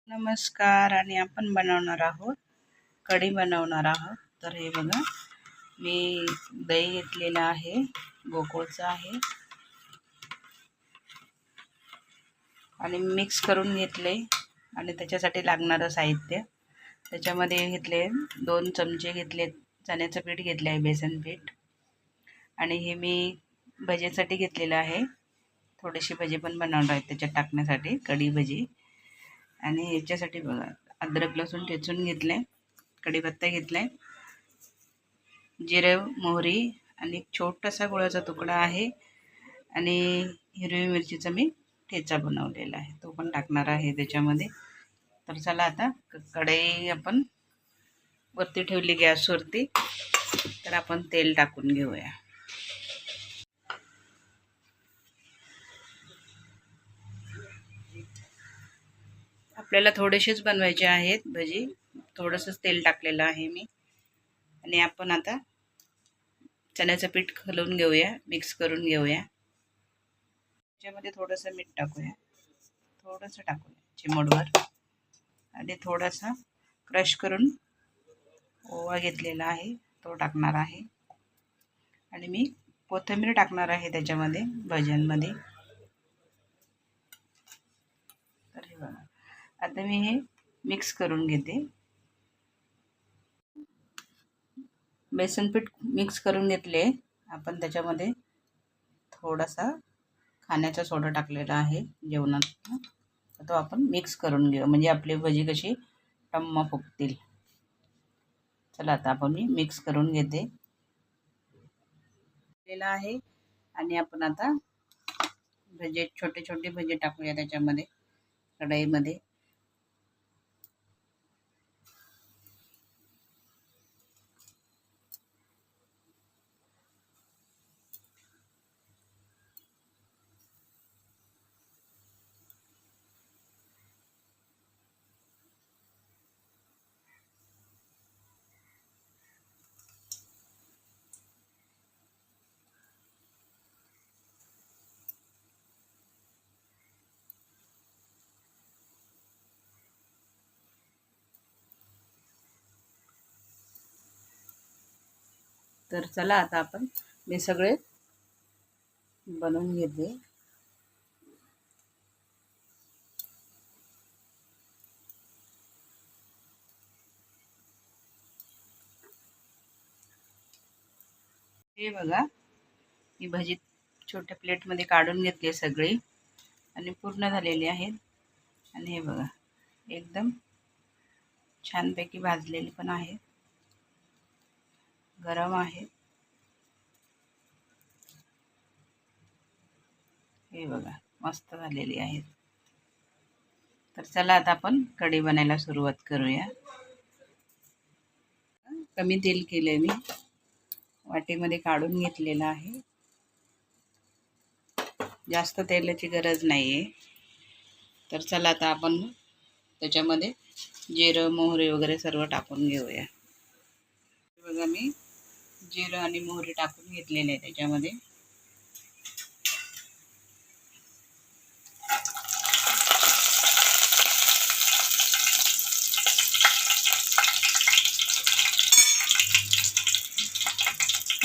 नमस्कार. आणि आपण बनवणार आहोत कढी बनवणार आहोत. तर हे बघा, मी दही घेतलेलं आहे, गोकुळचं आहे आणि मिक्स करून घेतले. आणि त्याच्यासाठी लागणारं साहित्य त्याच्यामध्ये घेतले, 2 चमचे घेतले चण्याचं पीठ घेतले आहे, बेसन पीठ. आणि हे मी भजीसाठी घेतलेलं आहे, थोडीशी भजी पण बनवणार आहे त्याच्यात टाकण्यासाठी, कढी भजी. आणि ह्याच्यासाठी बघा, अद्रक लसूण ठेचून घेतले, कढीपत्ता घेतलाय, जिरे मोहरी आणि एक छोटासा गुळाचा तुकडा आहे. आणि हिरवी मिरचीचा मी ठेचा बनवलेला आहे, तो पण टाकणार आहे त्याच्यामध्ये. तर चला आता कढई आपण वरती ठेवली गॅसवरती, तर आपण तेल टाकून घेऊया. आपल्याला थोडेसेच बनवायचे आहेत भजी, थोडंसंच तेल टाकलेलं आहे मी. आणि आपण आता चण्याचं पीठ घालून घेऊया, मिक्स करून घेऊया. त्याच्यामध्ये थोडंसं मीठ टाकूया, थोडंसं टाकूया चिमूटभर. आणि थोडासा क्रश करून ओवा घेतलेला आहे, तो टाकणार आहे. आणि मी कोथिंबीर टाकणार आहे त्याच्यामध्ये, भज्यांमध्ये. तर हे बघा, आता मी हे मिक्स करून घेते. बेसन पीठ मिक्स करून घेतले. आपण त्याच्यामध्ये थोडासा खाण्याचा सोडा टाकलेला आहे जेवणात, तो आपण मिक्स करून घेऊ, म्हणजे आपली भजी कशी टम्म फुगतील. चला आता आपण मी मिक्स करून घेते आहे. आणि आपण आता भजे, छोटे छोटे भजे टाकूया त्याच्यामध्ये, कढईमध्ये. तर चला आता आपण मी सगळे बनवून घेते. हे बघा, ही भजी छोट्या प्लेटमध्ये काढून घेतली सगळी, आणि पूर्ण झालेली आहेत. आणि हे बघा, एकदम छानपैकी भाजलेली पण आहे, गरम आहे. हे बघा, मस्त झालेली आहेत. तर चला आता आपण कढी बनायला सुरुवात करूया. कमी तेल केले मी, वाटीमध्ये काढून घेतलेलं आहे, जास्त तेलाची गरज नाही आहे. तर चला आता आपण त्याच्यामध्ये जिरं मोहरी वगैरे सर्व टाकून घेऊया. बघा, मी जिरं आणि मोहरी टाकून घेतलेले आहे त्याच्यामध्ये.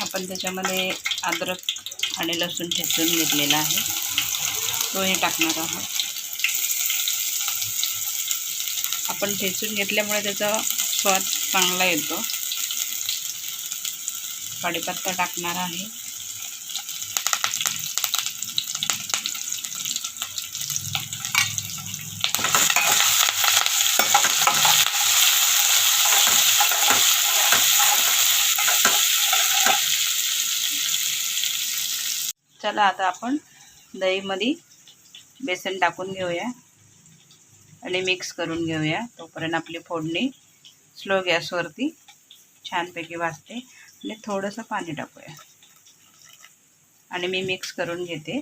आपण त्याच्यामध्ये अद्रक आणि लसूण ठेचून घेतलेला आहे, तोही टाकणार आहोत. आपण ठेचून घेतल्यामुळे त्याचा स्वाद चांगला येतो. कढीपत्ता टाकणार आहे. चला आता आपण दहीमध्ये बेसन टाकून घेऊया आणि मिक्स करून घेऊया. तोपर्यंत आपली फोडणी स्लो गॅसवरती छानपैकी भाजते. आणि थोडंसं पाणी टाकूया आणि मी मिक्स करून घेते.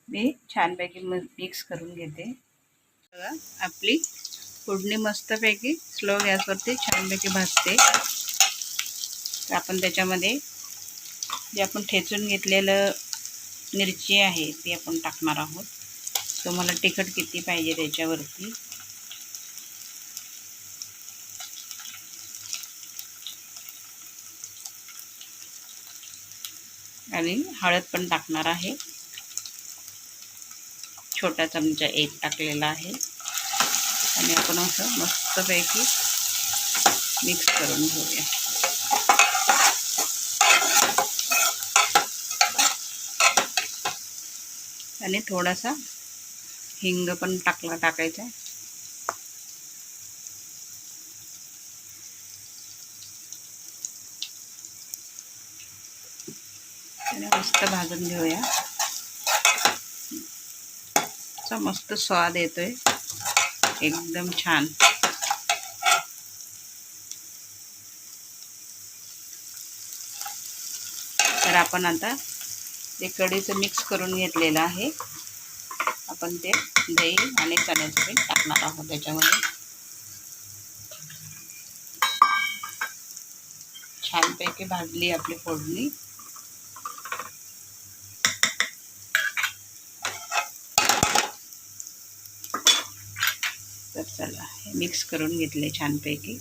मी छानपैकी मिक्स करून घेते. बघा, आपली फोडणी मस्तपैकी स्लो गॅसवरती छानपैकी भाजते. तर आपण त्याच्यामध्ये जे आपण ठेचून घेतलेलं मिरची आहे ती आपण टाकणार आहोत. तुम्हाला तिखट किती पाहिजे त्याच्यावरती. आणि हळद पण टाकणार आहे. छोटा चमचा 1 टाकलेला आहे. आणि आपण असं मस्तपैकी मिक्स करून घेऊया. आणि थोडासा हिंग पण टाकायचा आहे. आणि मस्त भाजून घेऊया. असा मस्त स्वाद येतोय, एकदम छान. तर आपण आता ते कढीचं मिक्स करून घेतलेलं आहे. आपण ते दही आणि चण्याचं पीठ टाकणार आहोत त्याच्यामध्ये. छानपैकी भाजली आपली फोडणी. तर चला हे मिक्स करून घेतले छानपैकी.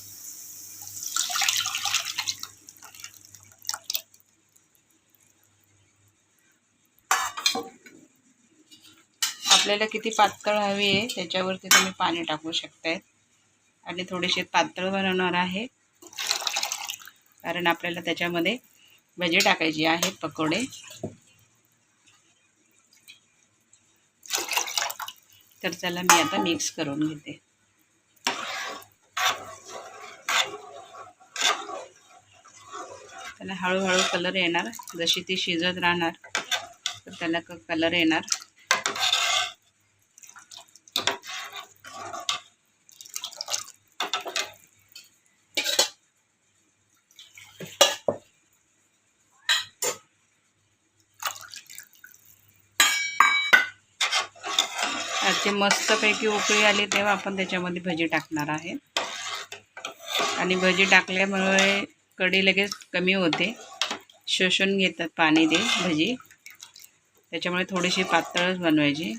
आपल्याला किती पातळ हवी आहे त्याच्यावरती तुम्ही पाणी टाकू शकताय. आणि थोडीशी पातळ बनवणार आहे कारण आपल्याला त्याच्यामध्ये भजी टाकायची आहेत, पकोडे. तर चला मी आता मिक्स करून घेते. त्याला हळूहळू कलर येणार, जशी ती शिजत राहणार तर त्याला कलर येणार. त्याची मस्तपैकी उकळी आली तेव्हा आपण त्याच्यामध्ये भजी टाकणार आहे. आणि भजी टाकल्यामुळे कढी लगेच कमी होते, शोषून घेतात पाणी ते भजी. त्याच्यामुळे थोडीशी पातळच बनवायची.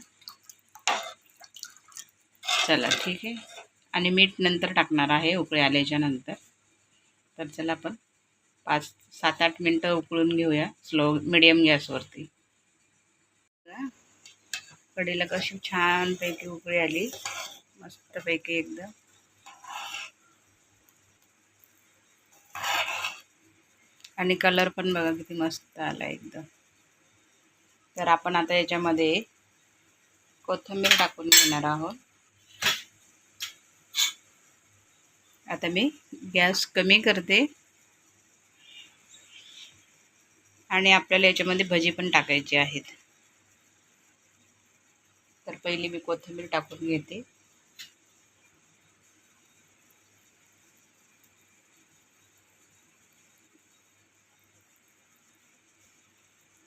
चला ठीक आहे. आणि मीठ नंतर टाकणार आहे उकळी आल्याच्या नंतर. तर चला आपण 5-7-8 मिनटं उकळून घेऊया मिडियम गॅसवरती. कढीला कशी छानपैकी उकळी आली, मस्तपैकी एकदम. आणि कलर पण बघा किती मस्त आला एकदम. तर आपण आता याच्यामध्ये कोथिंबीर टाकून घेणार आहोत. आता मी गॅस कमी करते. आणि आपल्याला याच्यामध्ये भजी पण टाकायची आहेत. तर पहिली मी कोथिंबीर टाकून घेते.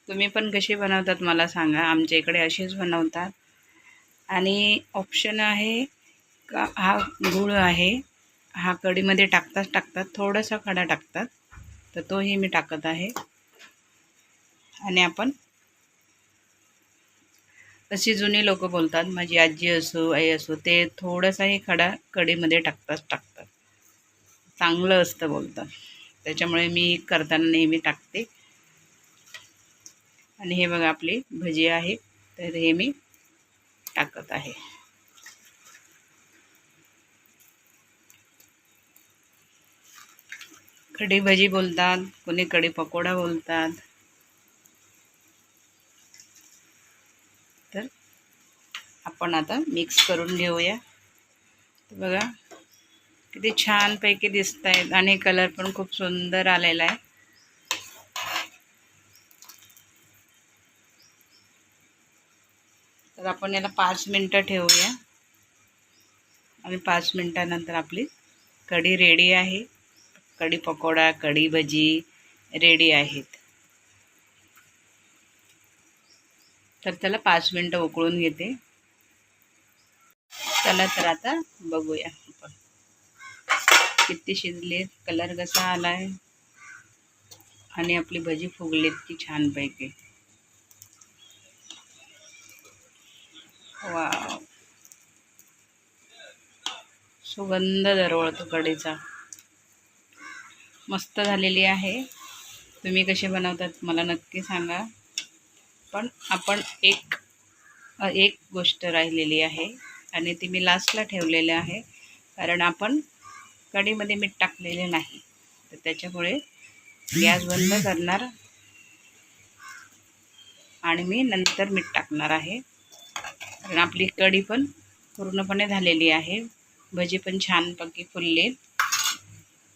तुम्ही पण कशी बनवतात मला सांगा. आमच्या इकडे अशीच बनवतात. आणि ऑप्शन आहे का, हा गूळ आहे, हा कढीमध्ये टाकतात थोडासा खडा टाकतात, तर तोही मी टाकत आहे. आणि आपण अशी जुनी लोक बोलतात, माझी आजी असो आई असो, ते थोडासाही खडा कढीमध्ये टाकतात. चांगलं असतं बोलतात. त्याच्यामुळे मी करताना नेहमी टाकते. आणि हे बघा आपली भजी आहे, तर हे मी टाकत आहे. कढी भजी बोलतात, कोणी कढी पकोडा बोलतात. तर आपण आता मिक्स करून घेऊया. बघा किती छानपैकी दिसत आहेत आणि कलर पण खूप सुंदर आलेला आहे. तर आपण याला 5 मिनटं ठेवूया. आणि 5 मिनटानंतर आपली कढी रेडी आहे. कढी पकोडा, कढी भजी रेडी आहेत. तर त्याला 5 मिनटं उकळून घेते. चला तर आता बघूया आपण किती शिजले, कलर कसा आलाय. आणि आपली भजी फुगलीत की छानपैकी. वाव, सुगंध दरवळतो कढीचा. मस्त झालेली आहे. तुम्ही कसे बनवतात मला नक्की सांगा. पण आपण एक गोष्ट राहिलेली आहे आणि ती मी लास्टला ठेवलेली आहे, कारण आपण कढीमध्ये मीठ टाकलेले नाही. तर त्याच्यामुळे गॅस बंद करणार आणि मी नंतर मीठ टाकणार आहे. कारण आपली कढी पण पूर्णपणे झालेली आहे, भजी पण छानपैकी फुलले.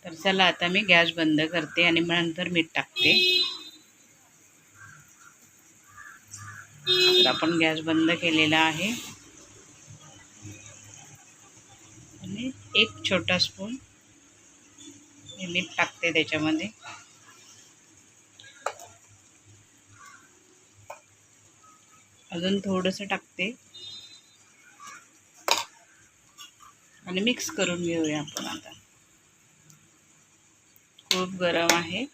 तर चला आता मी गॅस बंद करते आणि मग नंतर मीठ टाकते. तर आपण गॅस बंद केलेला आहे आणि एक छोटा स्पून मीठ टाकते त्याच्यामध्ये. अजून थोडंसं टाकते आणि मिक्स करून घेऊया आपण. आता खूप गरम आहे.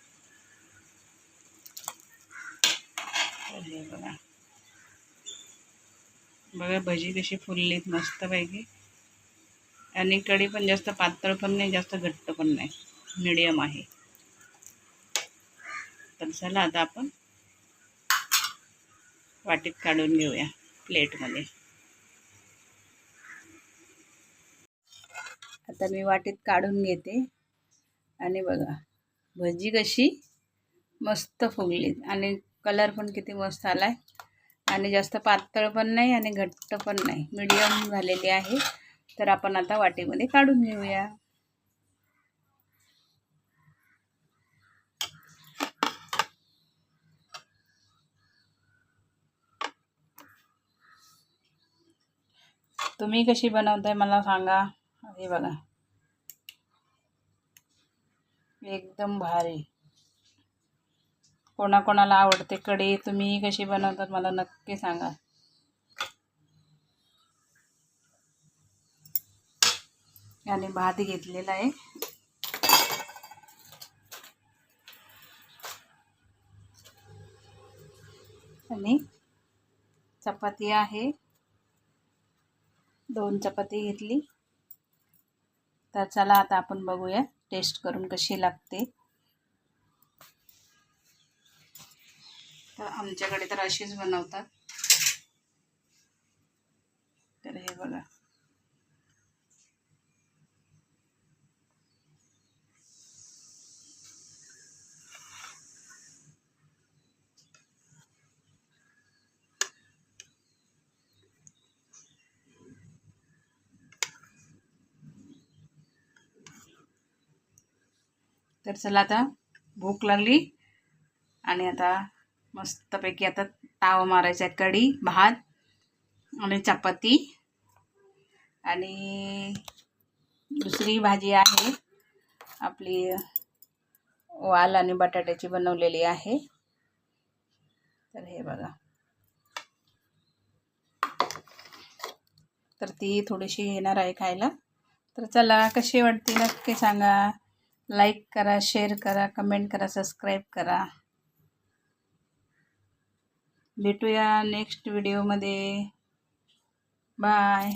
हे बघा बघा भजी कशी फुललीत मस्तपैकी. आणि कढी पण जास्त पातळ पण नाही, जास्त घट्ट पण नाही, मीडियम आहे. तर चला आता आपण वाटीत काढून घेऊया प्लेटमध्ये. आता मी वाटीत काढून घेते आणि बघा भजी कशी मस्त फुगलीत आणि कलर पण किती मस्त आलाय. आणि जास्त पातळ पण नाही आणि घट्ट पण नाही, मीडियम झालेली आहे. तर आपण आता वाटीमध्ये काढून घेऊया. तुम्ही कशी बनवताय मला सांगा. हे बघा एकदम भारी. कोणाकोणाला आवडते कढी, तुम्ही कशी बनवतात मला नक्की सांगा. आणि भात घेतलेला आहे आणि चपाती आहे, 2 चपाती घेतली. तर चला आता आपण बघूया टेस्ट करून कशी लागते. तर आमच्याकडे तर अशीच बनवतात. तर हे बघा तर चला आता भूक लागली आणि आता मस्तपैकी आता ताव मारायचा आहे. कढी, भात आणि चपाती आणि दुसरी भाजी आहे आपली वाल आणि बटाट्याची बनवलेली आहे. तर हे बघा, तर ती थोडीशी येणार आहे खायला. तर चला कशी वाटते नक्की सांगा. लाईक करा, शेअर करा, कमेंट करा, सबस्क्राईब करा. भेटूया नेक्स्ट व्हिडिओमध्ये. बाय.